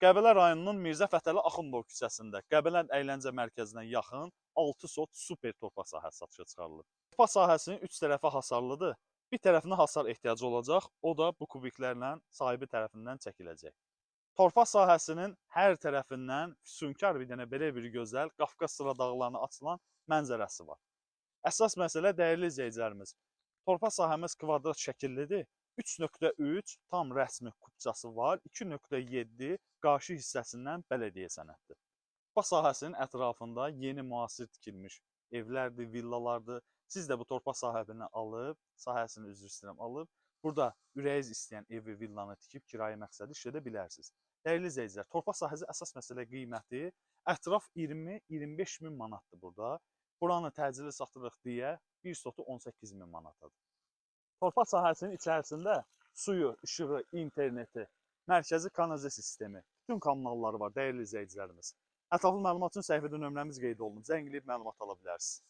Qəbələ rayonunun Mirzə Fətəli Axundov küçəsində Qəbələ əyləncə mərkəzinə yaxın 6 sot super torpaq sahəsi satışa çıxarılır. Torpaq sahəsinin 3 tərəfi hasarlıdır. Bir tərəfinə hasar ehtiyacı olacaq, o da bu kubiklərlə sahibi tərəfindən çəkiləcək. Torpaq sahəsinin hər tərəfindən füsunkar bir dənə belə bir gözəl Qafqaz Sıra dağlarına açılan mənzərəsi var. Əsas məsələ dəyərli izləyicilərimiz, torpaq sahəmiz kvadrat şəkillidir. 3.3 tam rəsmi kubçası var, 2.7 qarşı hissəsindən bələdiyyə sənəddir. Torpaq sahəsinin ətrafında yeni müasir tikilmiş evlərdir, villalardır. Siz də bu torpaq sahəsini üzr istəyirəm, alıb burada ürəyiniz istəyən evi, villanı tikib kirayə məqsədi işlədə bilərsiniz. Dəyərli izləyicilər, torpaq sahəsi əsas məsələ qiyməti ətraf 20-25 min manatdır burada. Buranı təcili satırıq deyə 1 sotu 18 min manatadır. Torpaq sahəsinin içərisində suyu, işığı, interneti, mərkəzi kanalizasiya sistemi, bütün kommunalları var, dəyərli izləyicilərimiz. Ətraflı məlumat üçün səhifədə nömrəmiz qeyd olunub. Zəng edib məlumat ala bilərsiniz.